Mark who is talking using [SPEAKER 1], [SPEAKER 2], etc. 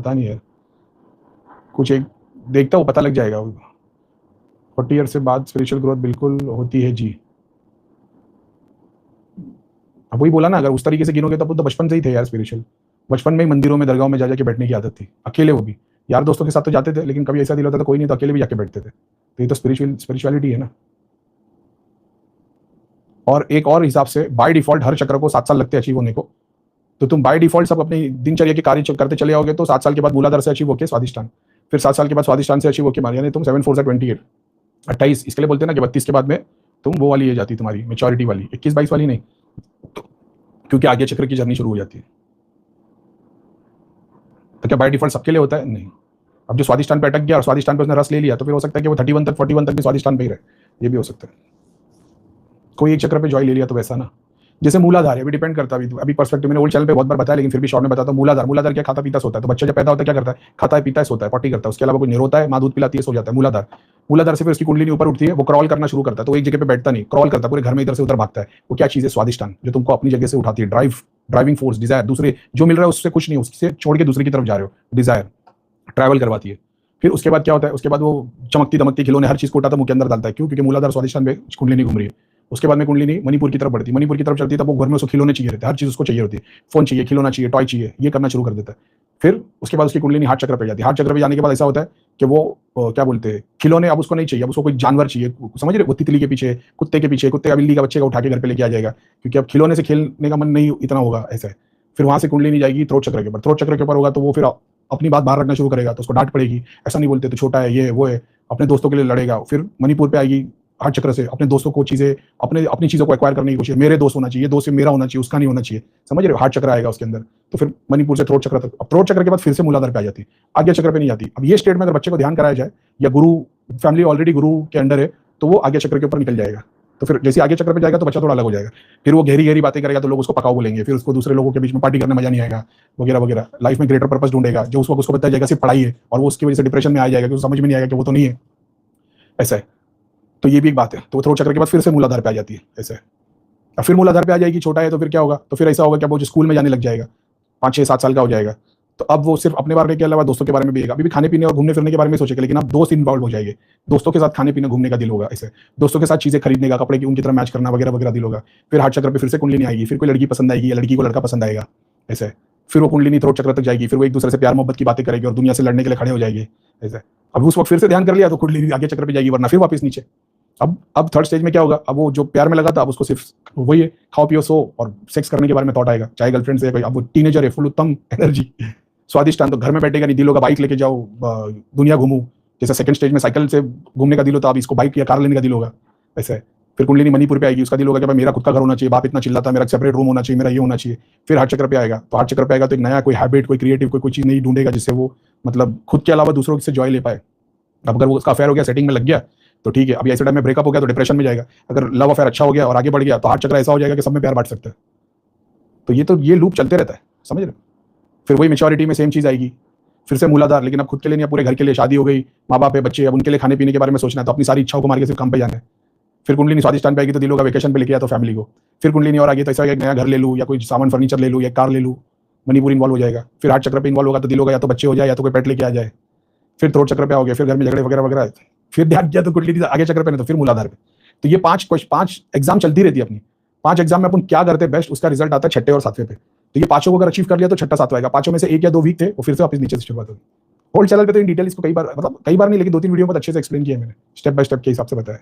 [SPEAKER 1] पता नहीं है, कुछ एक देखता हूँ, पता लग जाएगा। 40 ईयर से बाद स्पिरिचुअल ग्रोथ बिल्कुल होती है जी। अब वही बोला ना, अगर उस तरीके से गिनोगे तो बचपन से ही थे यार स्पिरिचुअल। बचपन में ही मंदिरों में, दरगाहों में जा जाके बैठने की आदत थी, अकेले, वो भी यार दोस्तों के साथ तो जाते थे, लेकिन कभी ऐसा दिल होता था कोई नहीं तो अकेले भी जाके बैठते थे। तो ये तो स्पिरिचुअलिटी है ना। और एक और हिसाब से बाय डिफॉल्ट हर चक्र को 7 साल लगते अचीव होने को। तो तुम बाय डिफॉल्ट सब अपनी दिनचर्या के कार्य करते चले आओगे तो 7 साल के बाद मूलाधार से अचीव होकर स्वादिष्टान, फिर 7 साल के बाद स्वादिष्टान से अचीव होकर मान, यानी तुम 7 4 28 28, इसके लिए बोलते हैं ना कि 32 के बाद में तुम वो वाली ये जाती तुम्हारी मेच्योरिटी वाली, 21 22 वाली नहीं, क्योंकि आगे चक्र की जर्नी शुरू हो जाती है। तो क्या बाय डिफॉल्ट सबके लिए होता है? नहीं। अब जो स्वादिष्टान पे अटक गया और स्वादिष्टान पे उसने रस ले लिया तो फिर हो सकता है कि वो 31 तक 41 तक भी स्वादिष्टान पे ही रहे, ये भी हो सकता है। कोई एक चक्र पे जॉय ले लिया तो वैसा ना, जैसे मूलाधार है, अभी डिपेंड करता है। अभी पर्सपेक्टिव मैंने ओल्ड चैनल पे बहुत बार बताया, लेकिन फिर भी शॉर्ट में बताता हूं। मूलाधार क्या खाता पीता सोता है। तो बच्चा जब पैदा होता है क्या करता है? खाता है, पीता है, सोता है, पॉटी करता है, उसके अलावा कुछ नहीं होता है, माँ दूध पिलाती है, सो जाता है। मूलाधार से फिर उसकी कुंडली ऊपर उठती है, वो क्रॉल करना शुरू करता है। तो एक जगह पे बैठता नहीं, क्रॉल करता है, पूरे घर में इधर से उधर भागता है। वो क्या चीज है? स्वादिष्टान, जो तुमको अपनी जगह से उठाती है। ड्राइविंग फोर्स, डिजायर, दूसरे जो मिल रहा है उससे कुछ नहीं, उससे छोड़ के दूसरे की तरफ जा रहे हो, डिजायर ट्रैवल करवाती है। फिर उसके बाद क्या होता है? उसके बाद वो चमकती दमकती खिलौने हर चीज को उठाता मुंह के अंदर डालता है। क्यों? क्योंकि मूलाधार स्वादिष्टान में कुंडली नहीं घूम रही है। उसके बाद में कुंडली मणिपुर की तरफ बढ़ती है, मणिपुर की तरफ चलती है, तब वो घर में उसको खिलौने चाहिए रहते हैं, हर चीज उसको चाहिए होती है, फोन चाहिए, खिलौना चाहिए, टॉय चाहिए, ये करना शुरू कर देता है। फिर उसके बाद उसकी कुंडली हार्ट चक्र पे जाती है। हार्ट चक्र पे जाने के बाद ऐसा होता है कि वो क्या बोलते हैं, खिलौने अब उसको नहीं चाहिए, अब उसको कोई जानवर चाहिए। समझ रहे? वो तितली के पीछे, कुत्ते के पीछे, कुत्ते का बिल्ली का बच्चे का उठा के घर पे लेके आ जाएगा, क्योंकि अब खिलौने से खेलने का मन नहीं इतना होगा, ऐसा है। फिर वहां से कुंडली नहीं जाएगी थ्रोट चक्र के ऊपर, थ्रोट चक्र के ऊपर होगा तो वो फिर अपनी बात बाहर रखना शुरू करेगा, तो उसको डांट पड़ेगी, ऐसा नहीं बोलते, तो छोटा है, ये वो है, अपने दोस्तों के लिए लड़ेगा। फिर मणिपुर पे आएगी हार्ट चक्र से, अपने दोस्तों को चीजें, अपनी चीजों को एक्वायर करने की कोशिश, मेरे दोस्त होना चाहिए, दोस्त मेरा होना चाहिए, उसका नहीं होना चाहिए। समझ रहे हो? हार्ट चक्र आएगा उसके अंदर। तो फिर मणिपुर से थ्रोट चक्र तक, अब थ्रोट चक्र के बाद फिर से मूलाधार पे आ जाती है, आगे चक्र पे नहीं जाती। अब ये स्टेट में अगर बच्चे को ध्यान कराया जाए, या गुरु फैमिली ऑलरेडी गुरु के अंडर है, तो वो आगे चक्र के ऊपर निकल जाएगा। तो फिर जैसे आगे चक्र पे जाएगा तो बच्चा थोड़ा अलग हो जाएगा, फिर वो गहरी गहरी बातें करेगा तो लोग उसको पकाओ बोलेंगे, फिर उसको दूसरे लोगों के बीच में पार्टी करने मजा नहीं आएगा, वगैरह वगैरह। लाइफ में ग्रेटर पर्पस ढूंढेगा, जो उसको बताया जाएगा सिर्फ पढ़ाई है, और वो उसकी वजह से डिप्रेशन में आ जाएगा, क्योंकि समझ में नहीं आएगा कि वो तो नहीं है, ऐसा है। तो ये भी एक बात है। तो थ्रोट चक्र के बाद फिर से मूलाधार पे आ जाती है, ऐसा है। और फिर मूलाधार पे आ जाएगी, छोटा है तो फिर क्या होगा? तो फिर ऐसा होगा कि वो जो स्कूल में जाने लग जाएगा, 5 6 7 साल का हो जाएगा, तो अब वो सिर्फ अपने बारे के अलावा दोस्तों के बारे में भी अभी भी खाने पीने और घूमने फिरने के बारे में सोचेगा, लेकिन अब दोस्त इन्वॉल्व हो जाएंगे, दोस्तों के साथ खाने पीने घूमने का दिल होगा, ऐसे दोस्तों के साथ चीजें खरीदने का, कपड़े की उनकी तरह मैच करना वगैरह वगैरह दिल होगा। फिर हार्ट चक्र पे फिर से कुंडली नहीं आएगी, फिर कोई लड़की पसंद आएगी या लड़की को लड़का पसंद आएगा, ऐसे। फिर वो कुंडली थ्रोट चक्र तक जाएगी, फिर वो एक दूसरे से प्यार मोहब्बत की बातें करेगी और दुनिया से लड़ने के लिए खड़े हो जाएंगे, ऐसे। अब उस वक्त फिर से ध्यान कर लिया तो कुंडली आगे चक्र पे जाएगी, वरना फिर वापस नीचे। अब थर्ड स्टेज में क्या होगा? अब वो जो प्यार में लगा था, अब उसको सिर्फ वही है, खाओ पियो सो और सेक्स करने के बारे में थॉट आएगा, चाहे गर्लफ्रेंड से कोई। अब वो टीनेजर है, फुल उत्तम एनर्जी, स्वादिष्टान, तो घर में बैठेगा नहीं, दिल होगा बाइक लेके जाओ, दुनिया घूमू। जैसे सेकंड स्टेज में साइकिल से घूमने का दिल होता है, अब इसको बाइक या कार लेने का दिल होगा, ऐसा है। फिर कुंडली मणिपुर पे आएगी, उसका दिल होगा कि भाई मेरा खुद का घर होना चाहिए, बाप इतना चिल्लाता है, मेरा सेपरेट रूम होना चाहिए, मेरा ये होना चाहिए। फिर हार्ट चक्र पे आएगा, तो हार्ट चक्र पे आएगा तो एक नया कोई हैबिट, कोई क्रिएटिव कोई चीज नहीं ढूंढेगा जिससे वो मतलब खुद के अलावा दूसरों से जॉय ले पाए। अब अगर वो उसका अफेयर हो गया, सेटिंग में लग गया, तो ठीक है। अभी ऐसे टाइम में ब्रेकअप हो गया तो डिप्रेशन में जाएगा। अगर लव अफेयर अच्छा हो गया और आगे बढ़ गया तो हार्ट चक्र ऐसा हो जाएगा कि सब में प्यार बांट सकता है। तो ये लूप चलते रहता है, समझ रहे हो? फिर वही मेच्योरिटी में सेम चीज आएगी, फिर से मूलाधार, लेकिन अब खुद के लिए नहीं, पूरे घर के लिए, शादी हो गई, माँ बाप है, बच्चे, अब उनके लिए खाने पीने के बारे में सोचना है, तो अपनी सारी इच्छाओं को मार के सिर्फ काम पे जाना है। फिर कुंडली स्वादिष्टान पे आएगी तो दिल होगा वेकेशन पे लेके आया तो फैमिली को। फिर कुंडली और आगे तो ऐसा एक नया घर ले लूँ, या कोई सामान फर्नीचर ले लूँ, या कार ले लूँ, मणिपुर इन्वॉल्व हो जाएगा। फिर हार्ट चक्र पे इन्वॉल्व होगा तो दिल होगा या तो बच्चे हो जाए या तो कोई पेट लेके आ जाए। फिर थ्रोट चक्र पे आओगे, फिर घर में झगड़े वगैरह वगैरह, फिर ध्यान किया तो कुंडली आगे चक्र पे, नहीं तो फिर मूलाधार पे। तो ये 5 एग्जाम चलती रहती है अपनी। 5 एग्जाम में अपन क्या करते हैं बेस्ट, उसका रिजल्ट आता है 6ठे और 7वें पे। तो ये 5 को अगर अचीव कर लिया तो 6ठा 7वां आएगा। 5 में से 1 या 2 वीक थे, वो फिर से वापस नीचे से शुरुआत होगी। होल चैनल पे तो इन डिटेल इसको कई बार नहीं, लेकिन 2-3 वीडियो में अच्छे से एक्सप्लेन किया मैंने, स्टेप बाय स्टेप के हिसाब से बताया।